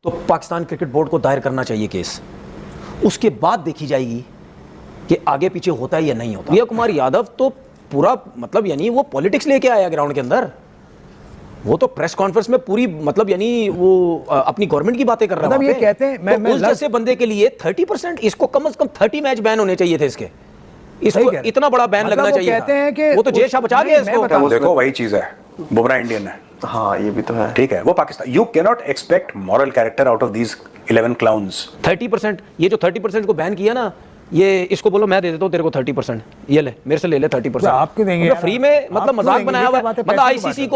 तो Pakistan cricket board को दायर करना चाहिए केस। उसके बाद देखी जाएगी कि आगे पीछे होता है या नहीं होता। प्रिया कुमार यादव तो पूरा मतलब यानी वो पॉलिटिक्स लेके आया ग्राउंड के अंदर। वो तो प्रेस कॉन्फ्रेंस में पूरी मतलब यानी वो अपनी गवर्नमेंट की बातें कर रहा है। मतलब ये कहते हैं मैं उस जैसे बंदे के लिए 30%, इसको कम से कम 30 मैच बैन होने चाहिए थे इसके। इसको इतना बड़ा बैन लगना चाहिए। कहते हैं कि वो तो जेल शाह बचा गया इसको। देखो वही चीज है, बुमराह इंडियन है। हाँ ये भी तो है। ठीक है, वो Pakistan, you can not expect moral character out of these 11 clowns. 30%, ये जो 30% को बैन किया ना, ये इसको बोलो मैं दे देता हूँ तेरे को 30%, ये ले मेरे से ले ले 30%। आप क्यों देंगे फ्री में? मतलब मजाक बनाया हुआ है। मतलब आईसीसी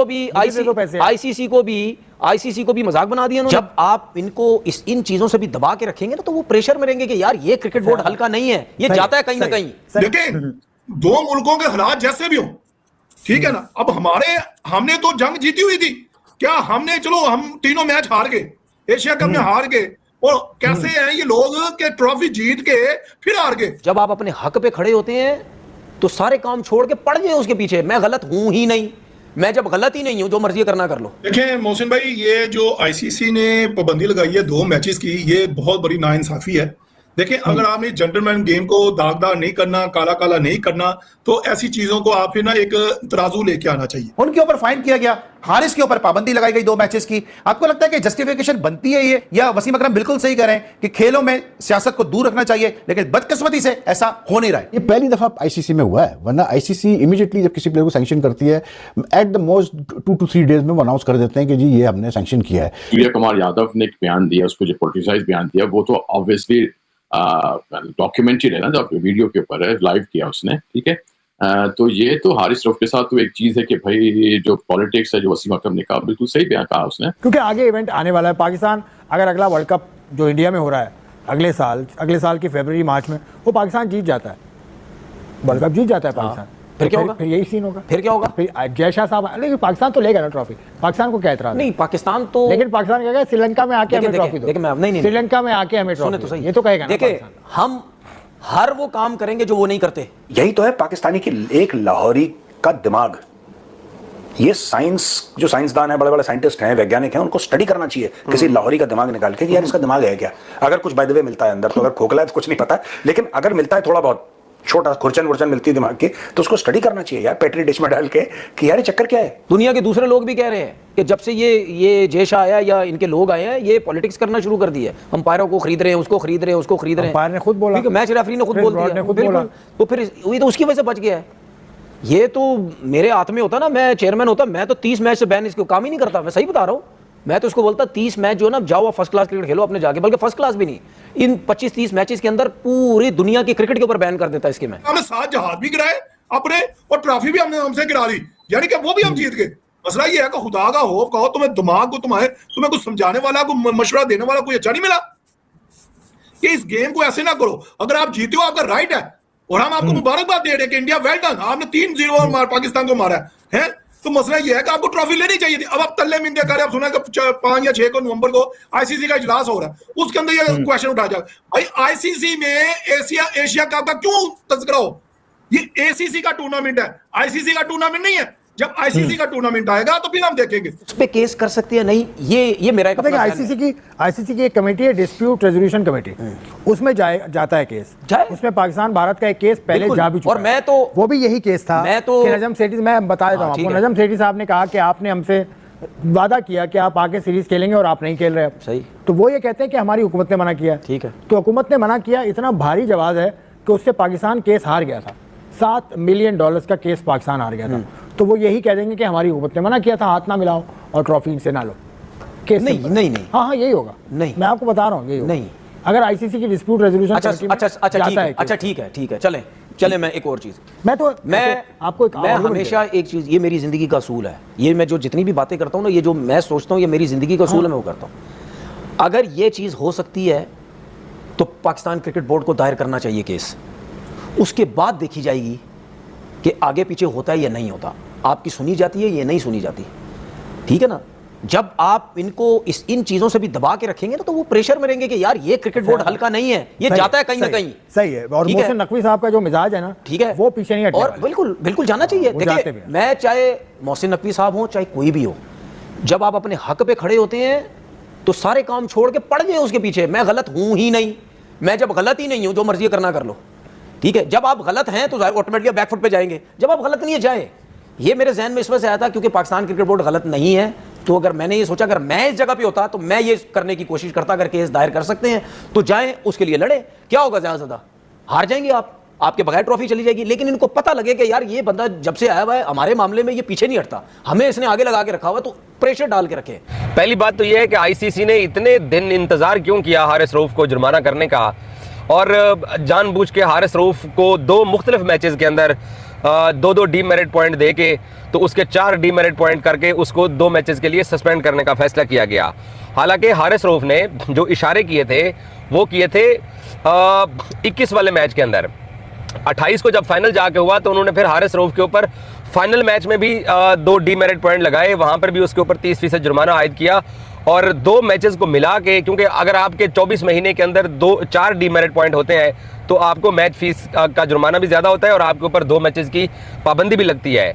को भी मजाक बना दिया। जब आप इनको इन चीजों से भी दबा के रखेंगे ना, तो वो प्रेशर में रहेंगे कि यार ये क्रिकेट बोर्ड हल्का नहीं है, ये जाता है कहीं ना कहीं। देखिए, दो मुल्कों के हालात जैसे भी हो, ठीक है ना। अब हमने तो जंग जीती हुई थी। क्या हमने, चलो हम तीनों मैच हार गए, एशिया कप में हार गए, और कैसे हैं ये लोग के ट्रॉफी जीत के फिर हार गए। जब आप अपने हक पे खड़े होते हैं तो सारे काम छोड़ के पड़ जाए उसके पीछे। मैं गलत हूं ही नहीं, मैं जब गलत ही नहीं हूं, जो मर्जी करना कर लो। देखें मोहसिन भाई, ये जो आईसीसी ने पाबंदी लगाई है 2 मैचेस की, ये बहुत बड़ी नाइंसाफी है। देखिए, अगर आपने जेंटलमैन गेम को दागदार नहीं करना, काला काला नहीं करना, तो ऐसी चीजों को आप फिर ना एक तराजू लेके आना चाहिए। उनके ऊपर फाइन किया गया, हारिस के ऊपर पाबंदी लगाई गई 2 मैचेस की। आपको लगता है कि जस्टिफिकेशन बनती है ये, या वसीम अकरम बिल्कुल सही कह रहे हैं कि खेलों में सियासत को दूर रखना चाहिए, लेकिन बदकिस्मती से ऐसा हो नहीं रहा है? ये पहली दफा आईसीसी में हुआ है, वरना आईसीसी इमीडिएटली जब किसी प्लेयर को सैंक्शन करती है, at the most 2 to 3 days में वो अनाउंस कर देते हैं कि जी ये हमने सैंक्शन किया है। प्रिया कुमार यादव ने एक बयान दिया, उसको जो पॉलिटिसाइज बयान दिया, वो तो ऑब्वियसली डॉक्यूमेंट्री है ना, जो वीडियो के ऊपर है, लाइव किया उसने, ठीक है। तो ये तो हारिस रऊफ के साथ तो एक चीज है कि भाई जो पॉलिटिक्स है, जो वसीम अकरम ने कहा, बिल्कुल सही बयान कहा उसने। क्योंकि आगे इवेंट आने वाला है। पाकिस्तान अगर अगला वर्ल्ड कप जो इंडिया में हो रहा है अगले साल की फरवरी मार्च में, वो पाकिस्तान जीत जाता है, वर्ल्ड कप जीत जाता है पाकिस्तान, फिर क्या होगा? फिर यही सीन होगा। फिर क्या होगा? फिर जय शाह साहब, लेकिन पाकिस्तान तो लेगा ना ट्रॉफी। पाकिस्तान को क्या इतराज नहीं, पाकिस्तान तो, लेकिन पाकिस्तान कहेगा श्रीलंका में आके हमें ट्रॉफी दो। नहीं, श्रीलंका में आके हमें ट्रॉफी दो, ये तो कहेगा। देखिए, हम हर वो काम करेंगे जो वो नहीं करते। यही तो है पाकिस्तानी की एक लाहौरी का दिमाग। ये साइंस, जो साइंसदान है, बड़े बड़े साइंटिस्ट हैं, वैज्ञानिक हैं, उनको स्टडी करना चाहिए किसी लाहौरी का दिमाग निकाल के कि यार इसका दिमाग है क्या। अगर कुछ बाय द वे मिलता है अंदर, तो अगर खोखला है तो कुछ नहीं पता, लेकिन अगर मिलता है थोड़ा बहुत छोटा खुरचन वुरचन मिलती है दिमाग की, तो उसको स्टडी करना चाहिए यार, पेट्री डिश में डाल के कि यार ये चक्कर क्या है। दुनिया के दूसरे लोग भी कह रहे हैं कि जब से ये जय शाह आया या इनके लोग आए हैं, ये पॉलिटिक्स करना शुरू कर दिया है। अंपायरों को खरीद रहे हैं, उसको खरीद रहे हैं, उसको खरीद रहे हैं। अंपायर ने खुद बोला, मैच रेफरी ने खुद बोल दिया, बिल्कुल। तो फिर ये तो उसकी वजह से बच गया है। ये तो मेरे हाथ में होता ना, मैं चेयरमैन होता, मैं तो 30 मैच से बैन इसको काम ही नहीं करता। मैं सही बता रहा हूँ। मैं तो उसको बोलता 30 मैच जो है ना, जाओ फर्स्ट क्लास क्रिकेट खेलो अपने जाके, बल्कि फर्स्ट क्लास भी नहीं, इन 25-30 मैचेस के अंदर पूरी दुनिया की क्रिकेट के ऊपर बैन कर देता इसके। मैं हमने 7 जहाज भी गिराए अपने, और ट्रॉफी भी हमने हमसे गिरा दी, यानी कि वो भी हम जीत गए। मसला ये है कि खुदा का खौफ कहो, तुम्हें दिमाग को, तुम्हें कुछ समझाने वाला, कोई मशवरा देने वाला कोई अच्छा नहीं मिला कि इस गेम को ऐसे ना करो। अगर आप जीते हो, आपका राइट है, और हम आपको मुबारकबाद दे रहे हैं कि इंडिया वेल डन, आपने 3-0 पाकिस्तान को मारा है। तो मसला यह है कि आपको ट्रॉफी लेनी चाहिए थी। अब आप तल्ले मिंदे कर रहे, आप सुना कि 5 या 6 को नवंबर को आईसीसी का इजलास हो रहा है, उसके अंदर ये क्वेश्चन उठाया जाए, भाई आईसीसी में एशिया कप का क्यों तज़किरा हो? ये एसीसी का टूर्नामेंट है, आईसीसी का टूर्नामेंट नहीं है। जब आईसीसी का टूर्नामेंट आएगा तो फिर हम देखेंगे उस पे केस कर सकते हैं नहीं। ये मेरा एक आईसीसी की एक कमेटी है, डिस्प्यूट रेजोल्यूशन कमेटी, उसमें जाता है केस। उसमें पाकिस्तान भारत का एक केस पहले जा भी चुका, और मैं तो वो भी यही केस था। नजम सेठी, मैं बता देता हूँ आपको, नजम सेठी साहब ने कहा कि आपने हमसे वादा किया कि आप आगे सीरीज खेलेंगे और आप नहीं खेल रहे। सही। तो वो ये कहते हैं कि हमारी हुकूमत ने मना किया। ठीक है। तो हुकूमत ने मना किया, इतना भारी जवाब है कि उससे पाकिस्तान केस हार गया था। $7 मिलियन का केस पाकिस्तान हार गया था। तो वो यही कह देंगे कि हमारी हुकूमत ने मना किया था, हाथ ना मिलाओ और ट्रॉफी इनसे ना लो। केस नहीं। हाँ यही होगा। नहीं, मैं आपको बता रहा हूँ, यही नहीं। अगर आईसीसी की डिस्प्यूट रेजोल्यूशन अच्छा ठीक है चले मैं एक और चीज, मैं हमेशा एक चीज, ये मेरी जिंदगी का असूल है, ये मैं जो जितनी भी बातें करता हूँ ना, ये जो मैं सोचता हूँ, ये मेरी जिंदगी का असूल है, मैं वो करता हूँ। अगर ये चीज हो सकती है तो पाकिस्तान क्रिकेट बोर्ड को दायर करना चाहिए केस। उसके बाद देखी जाएगी कि आगे पीछे होता है या नहीं होता, आपकी सुनी जाती है या नहीं सुनी जाती। ठीक है ना। जब आप इनको इन चीजों से भी दबा के रखेंगे ना, तो वो प्रेशर में रहेंगे कि यार ये क्रिकेट बोर्ड हल्का नहीं है, ये जाता है कहीं ना कहीं। सही है। और मोहसिन नकवी साहब का जो मिजाज है ना, ठीक है, वो पीछे नहीं हटने और बिल्कुल जाना चाहिए। देखिए, मैं चाहे मोहसिन नकवी साहब हो, चाहे कोई भी हो, जब आप अपने हक पे खड़े होते हैं तो सारे काम छोड़ के पड़ गए उसके पीछे। मैं गलत हूं ही नहीं, मैं जब गलत ही नहीं हूं, जो मर्जी करना कर लो, ठीक है। जब आप गलत हैं तो ऑटोमेटिकली बैकफुट पे जाएंगे, जब आप गलत नहीं है जाए। ये मेरे जहन में इस वजह से आया था क्योंकि पाकिस्तान क्रिकेट बोर्ड गलत नहीं है। तो अगर मैंने ये सोचा अगर मैं इस जगह पे होता तो मैं ये करने की कोशिश करता, अगर केस दायर कर सकते हैं तो जाएं, उसके लिए लड़े। क्या होगा, ज्यादा ज्यादा हार जाएंगे आप, आपके बगैर ट्रॉफी चली जाएगी। लेकिन इनको पता लगे कि यार ये बंदा जब से आया हुआ है हमारे मामले में ये पीछे नहीं हटता, हमें इसने आगे लगा के रखा हुआ, तो प्रेशर डाल के रखे। पहली बात तो ये है कि आईसीसी ने इतने दिन इंतजार क्यों किया हारिस रऊफ को जुर्माना करने का, और जानबूझ के हारिस रऊफ को 2 मुख्तलिफ मैचेस के अंदर 2-2 डीमेरिट पॉइंट दे के तो उसके 4 डीमेरिट पॉइंट करके उसको 2 मैचेस के लिए सस्पेंड करने का फैसला किया गया। हालांकि हारिस रऊफ ने जो इशारे किए थे वो किए थे 21 वाले मैच के अंदर। 28 को जब फाइनल जाके हुआ तो उन्होंने फिर हारिस रऊफ के ऊपर फाइनल मैच में भी 2 डीमेरिट पॉइंट लगाए, वहां पर भी उसके ऊपर 30% जुर्माना आयद किया। और 2 मैचेस को मिला के, क्योंकि अगर आपके 24 महीने के अंदर 4 डीमेरिट पॉइंट होते हैं तो आपको मैच फीस का जुर्माना भी ज्यादा होता है और आपके ऊपर 2 मैचेस की पाबंदी भी लगती है।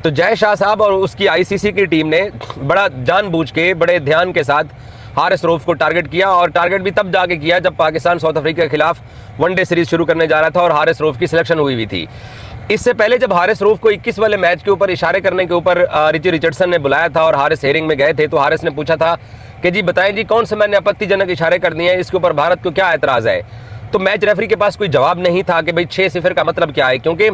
तो जय शाह साहब और उसकी आईसीसी की टीम ने बड़ा जानबूझ के, बड़े ध्यान के साथ हारिस रऊफ को टारगेट किया, और टारगेट भी तब जाके किया जब पाकिस्तान साउथ अफ्रीका के खिलाफ वनडे सीरीज शुरू करने जा रहा था और हारिस रऊफ की सिलेक्शन हुई थी। इससे पहले जब हारिस रऊफ को 21 वाले मैच के ऊपर इशारे करने के ऊपर रिची रिचर्डसन ने बुलाया था और हारिस हेयरिंग में गए थे, तो हारिस ने पूछा था कि जी बताएं जी कौन से मैंने आपत्तिजनक इशारे कर दिए हैं, इसके ऊपर भारत को क्या एतराज़ है। तो मैच रेफरी के पास कोई जवाब नहीं था कि भाई 6-0 का मतलब क्या है, क्योंकि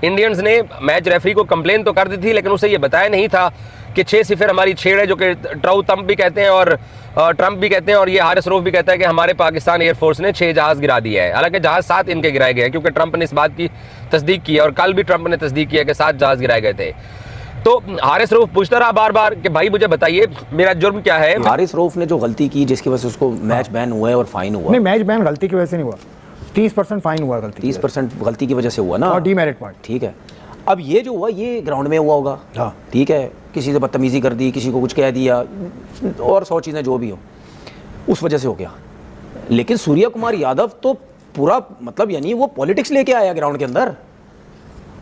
इंडियंस ने मैच रेफरी को कंप्लेन तो कर दी थी लेकिन उसे ये बताया नहीं था कि 6-0 हमारी छेड़ है, जो कि ट्राउ तंप भी कहते हैं और ट्रंप भी कहते हैं, और ये हारिस रऊफ भी कहता है कि हमारे पाकिस्तान एयरफोर्स ने 6 जहाज गिरा दिया है। हालांकि जहाज 7 इनके गिराए गए, क्योंकि ट्रंप ने इस बात की तस्दीक की है और कल भी ट्रंप ने तस्दीक किया कि 7 जहाज गिराए गए थे। तो हारिस रऊफ पूछता रहा बार बार कि भाई मुझे बताइए मेरा जुर्म क्या है। हारिस रऊफ ने जो गलती की जिसकी वजह से उसको मैच बैन हुआ है और फाइन हुआ। नहीं, मैच बैन गलती की वजह से नहीं हुआ, 30% फाइन हुआ, गलती 30% गलती की वजह से हुआ ना, और डीमेरिट पॉइंट। ठीक है, अब ये जो हुआ ये ग्राउंड में हुआ होगा, हाँ ठीक है, किसी से बदतमीजी कर दी, किसी को कुछ कह दिया और 100 चीज़ें जो भी हो, उस वजह से हो गया। लेकिन सूर्य कुमार यादव तो पूरा मतलब यानी वो पॉलिटिक्स लेके आया ग्राउंड के अंदर,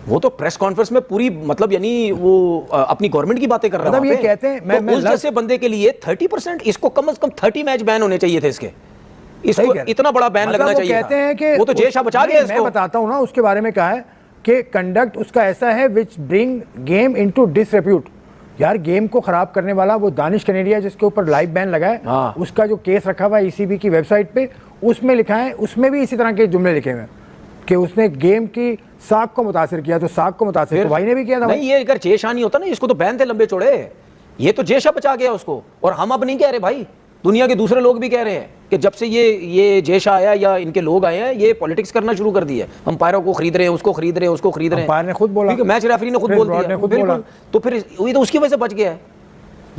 वो तो प्रेस कॉन्फ्रेंस में पूरी मतलब यानी वो अपनी गवर्नमेंट की बातें कर रहा है। मतलब ये कहते हैं तो उस जैसे बंदे के लिए 30%, इसको कम से कम 30 मैच बैन होने चाहिए थे इसको इतना बड़ा बैन मतलब लगना चाहिए कहते हैं कि वो तो जय शाह बचा गया इसको। मैं बताता हूं ना उसके बारे में कहा है कि कंडक्ट उसका ऐसा है विच ब्रिंग गेम इनटू डिसरेप्यूट। यार गेम को खराब करने वाला वो दानिश कनेरिया जिसके ऊपर लाइव बैन लगा है, हाँ। उसका जो केस रखा हुआ है ईसीबी की वेबसाइट पे, उसमें लिखा है, उसमें भी इसी तरह के जुमले लिखे हुए हैं कि उसने गेम की साख को मुतासिर किया। तो साख को मुतासिर तो भाई ने भी किया था। नहीं, ये अगर जय शाह नहीं होता ना, इसको तो बैन थे लंबे चौड़े, ये तो जय शाह बचा गया उसको। और हम अब नहीं कह रहे भाई, दुनिया के दूसरे लोग भी कह रहे हैं कि जब से ये जय शाह आया या इनके लोग आए हैं, ये पॉलिटिक्स करना शुरू कर दिया है। अंपायरों को खरीद रहे हैं, उसको खरीद रहे हैं, उसको खरीद रहे हैं। अंपायर ने खुद बोला, मैच रेफरी ने खुद बोल दिया, बिल्कुल। तो फिर ये तो उसकी वजह से बच गया है।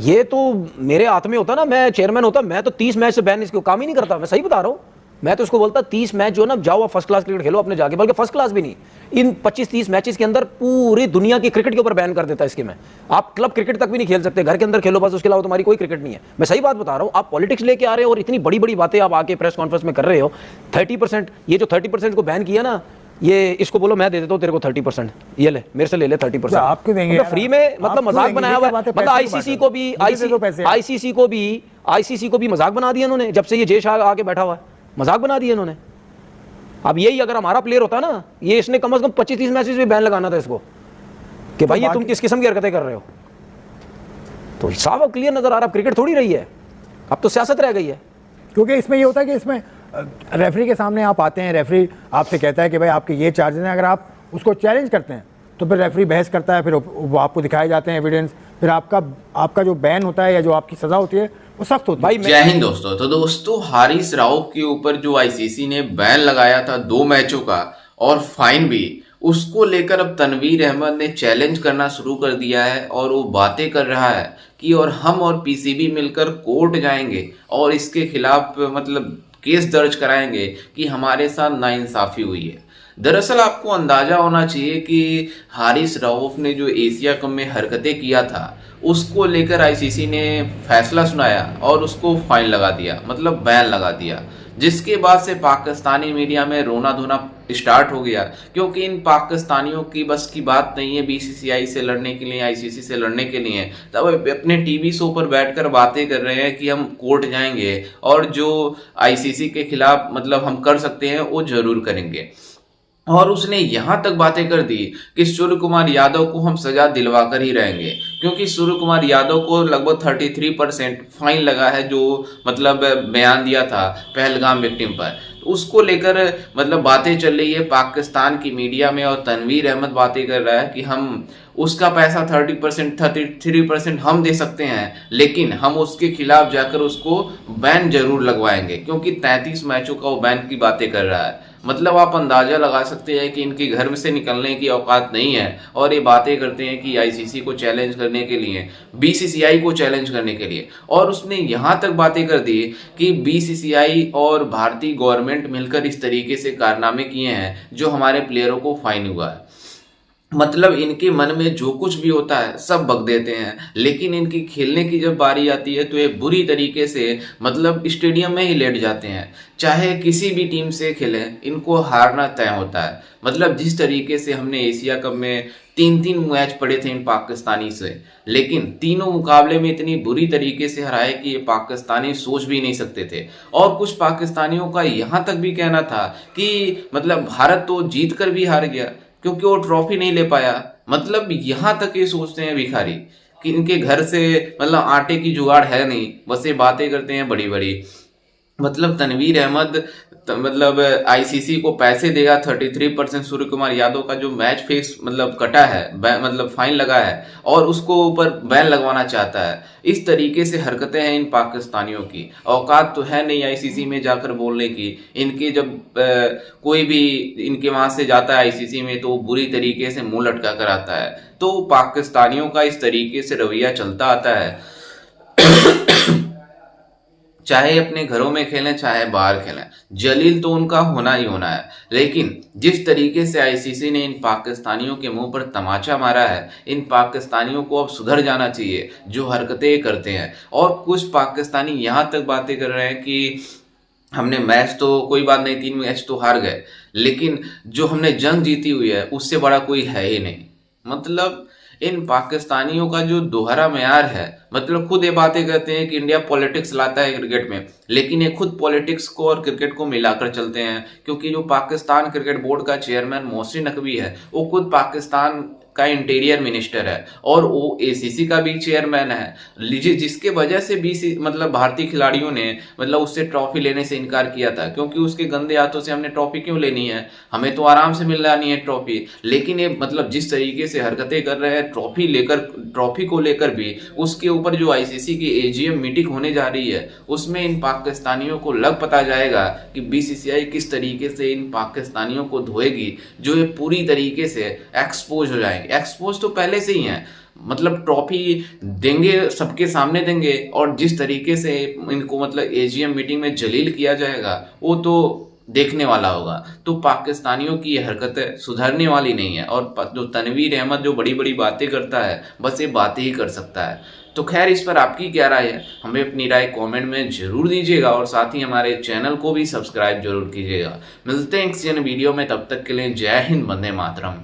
ये तो मेरे हाथ में होता ना, मैं चेयरमैन होता, मैं तो 30 मैच से बैन इसको काम ही नहीं करता। मैं सही बता रहा हूँ, मैं तो उसको बोलता 30 मैच जो ना जाओ आप फर्स्ट क्लास क्रिकेट खेलो अपने जाके, बल्कि फर्स्ट क्लास भी नहीं, इन 25-30 मैचेस के अंदर पूरी दुनिया की क्रिकेट के ऊपर बैन कर देता इसके में। आप क्लब क्रिकेट तक भी नहीं खेल सकते, घर के अंदर खेलो बस, उसके अलावा तुम्हारी कोई क्रिकेट नहीं है। मैं सही बात बता रहा हूँ। आप पॉलिटिक्स लेके आ रहे हो और इतनी बड़ी बड़ी बातें आप आके प्रेस कॉन्फ्रेंस में कर रहे हो। 30%, ये जो 30% को बैन किया ना, ये इसको बोलो मैं दे देता हूँ तेरे को 30%, ये ले मेरे से ले ले 30%। आपको देंगे फ्री में, मतलब मजाक बनाया हुआ है। मतलब आईसीसी को भी मजाक बना दिया उन्होंने, जब से ये जय शाह आके बैठा हुआ है मजाक बना दिया इन्होंने। अब यही अगर हमारा प्लेयर होता ना, ये इसने कम से कम 25-30 मैचेस में बैन लगाना था इसको कि भाई ये तुम किस किस्म की हरकतें कर रहे हो। तो साफ और क्लियर नजर आ रहा, अब क्रिकेट थोड़ी रही है, अब तो सियासत रह गई है। क्योंकि इसमें ये होता है कि इसमें रेफरी के सामने आप आते हैं, रेफरी आपसे कहता है कि भाई आपके ये चार्जेस हैं, अगर आप उसको चैलेंज करते हैं तो फिर रेफरी बहस करता है, फिर वो आपको दिखाए जाते हैं एविडेंस, फिर आपका जो बैन होता है या जो आपकी सजा होती है वो सख्त होती है। जय हिंद दोस्तों। तो दोस्तों हारिस रऊफ के ऊपर जो आईसीसी ने बैन लगाया था 2 मैचों का और फाइन भी, उसको लेकर अब तनवीर अहमद ने चैलेंज करना शुरू कर दिया है और वो बातें कर रहा है कि और हम और पीसीबी मिलकर कोर्ट जाएंगे और इसके खिलाफ मतलब केस दर्ज कराएंगे कि हमारे साथ नाइंसाफी हुई है। दरअसल आपको अंदाजा होना चाहिए कि हारिस रऊफ ने जो एशिया कप में हरकतें किया था उसको लेकर आईसीसी ने फैसला सुनाया और उसको फाइन लगा दिया, मतलब बैन लगा दिया, जिसके बाद से पाकिस्तानी मीडिया में रोना धोना स्टार्ट हो गया, क्योंकि इन पाकिस्तानियों की बस की बात नहीं है बीसीसीआई से लड़ने के लिए, आईसीसी से लड़ने के लिए। तब अपने टीवी शो पर बैठकर बातें कर रहे हैं कि हम कोर्ट जाएंगे और जो आईसीसी के खिलाफ मतलब हम कर सकते हैं वो जरूर करेंगे। और उसने यहां तक बातें कर दी कि सूर्य कुमार यादव को हम सजा दिलवा कर ही रहेंगे, क्योंकि सूर्य कुमार यादव को लगभग 33% फाइन लगा है, जो मतलब बयान दिया था पहलगाम विक्टिम पर। उसको लेकर मतलब बातें चल रही है पाकिस्तान की मीडिया में, और तनवीर अहमद बातें कर रहा है कि हम उसका पैसा 33% हम दे सकते हैं, लेकिन हम उसके खिलाफ जाकर उसको बैन जरूर लगवाएंगे, क्योंकि 33 मैचों का वो बैन की बातें कर रहा है। मतलब आप अंदाजा लगा सकते हैं कि इनके घर में से निकलने की औकात नहीं है, और ये बातें करते हैं कि आईसीसी को चैलेंज करने के लिए, बीसीसीआई को चैलेंज करने के लिए। और उसने यहां तक बातें कर दी कि बीसीसीआई और भारतीय गवर्नमेंट मिलकर इस तरीके से कारनामे किए हैं जो हमारे प्लेयरों को फाइन हुआ है। मतलब इनके मन में जो कुछ भी होता है सब बक देते हैं, लेकिन इनकी खेलने की जब बारी आती है तो ये बुरी तरीके से मतलब स्टेडियम में ही लेट जाते हैं। चाहे किसी भी टीम से खेलें, इनको हारना तय होता है। मतलब जिस तरीके से हमने एशिया कप में 3-3 मैच पड़े थे इन पाकिस्तानी से, लेकिन तीनों मुकाबले में इतनी बुरी तरीके से हराए कि ये पाकिस्तानी सोच भी नहीं सकते थे। और कुछ पाकिस्तानियों का यहाँ तक भी कहना था कि मतलब भारत तो जीत कर भी हार गया क्योंकि वो ट्रॉफी नहीं ले पाया। मतलब यहाँ तक ये सोचते हैं भिखारी कि इनके घर से मतलब आटे की जुगाड़ है नहीं, बस ये बातें करते हैं बड़ी बड़ी। मतलब तनवीर अहमद मतलब आईसीसी को पैसे देगा 33%, सूर्य कुमार यादव का जो मैच फेस मतलब कटा है, मतलब फाइन लगा है, और उसको ऊपर बैन लगवाना चाहता है। इस तरीके से हरकतें हैं इन पाकिस्तानियों की। औकात तो है नहीं आईसीसी में जाकर बोलने की। इनके जब कोई भी इनके वहां से जाता है आईसीसी में तो बुरी तरीके से मुंह लटका कर आता है। तो पाकिस्तानियों का इस तरीके से रवैया चलता आता है, चाहे अपने घरों में खेलें चाहे बाहर खेलें, जलील तो उनका होना ही होना है। लेकिन जिस तरीके से आईसीसी ने इन पाकिस्तानियों के मुंह पर तमाचा मारा है, इन पाकिस्तानियों को अब सुधर जाना चाहिए जो हरकतें करते हैं। और कुछ पाकिस्तानी यहाँ तक बातें कर रहे हैं कि हमने मैच तो कोई बात नहीं, 3 मैच तो हार गए, लेकिन जो हमने जंग जीती हुई है उससे बड़ा कोई है ही नहीं। मतलब इन पाकिस्तानियों का जो दोहरा मेयार है, मतलब खुद ये बातें कहते हैं कि इंडिया पॉलिटिक्स लाता है क्रिकेट में, लेकिन ये खुद पॉलिटिक्स को और क्रिकेट को मिलाकर चलते हैं। क्योंकि जो पाकिस्तान क्रिकेट बोर्ड का चेयरमैन मोहसिन नकवी है वो खुद पाकिस्तान का इंटीरियर मिनिस्टर है और वो एसीसी का भी चेयरमैन है, जिसके वजह से मतलब भारतीय खिलाड़ियों ने मतलब उससे ट्रॉफी लेने से इनकार किया था, क्योंकि उसके गंदे हाथों से हमने ट्रॉफी क्यों लेनी है, हमें तो आराम से मिल जानी है ट्रॉफी। लेकिन ये मतलब जिस तरीके से हरकतें कर रहे हैं ट्रॉफी को लेकर भी, उसके ऊपर जो आईसीसी की एजीएम मीटिंग होने जा रही है उसमें इन पाकिस्तानियों को लग पता जाएगा कि बीसीसीआई किस तरीके से इन पाकिस्तानियों को धोएगी, जो ये पूरी तरीके से एक्सपोज हो जाएंगे। एक्सपोज तो पहले से ही हैं, मतलब ट्रॉफी देंगे, सबके सामने देंगे, और जिस तरीके से इनको मतलब एजीएम मीटिंग में जलील किया जाएगा वो तो देखने वाला होगा। तो पाकिस्तानियों की ये हरकतें सुधरने वाली नहीं है। और जो तनवीर अहमद जो बड़ी बड़ी बातें करता है, बस ये बातें ही कर सकता है। तो खैर, इस पर आपकी क्या राय है, हमें अपनी राय कमेंट में जरूर दीजिएगा, और साथ ही हमारे चैनल को भी सब्सक्राइब जरूर कीजिएगा। मिलते हैं किसी अन्य वीडियो में, तब तक के लिए जय हिंद, वंदे मातरम।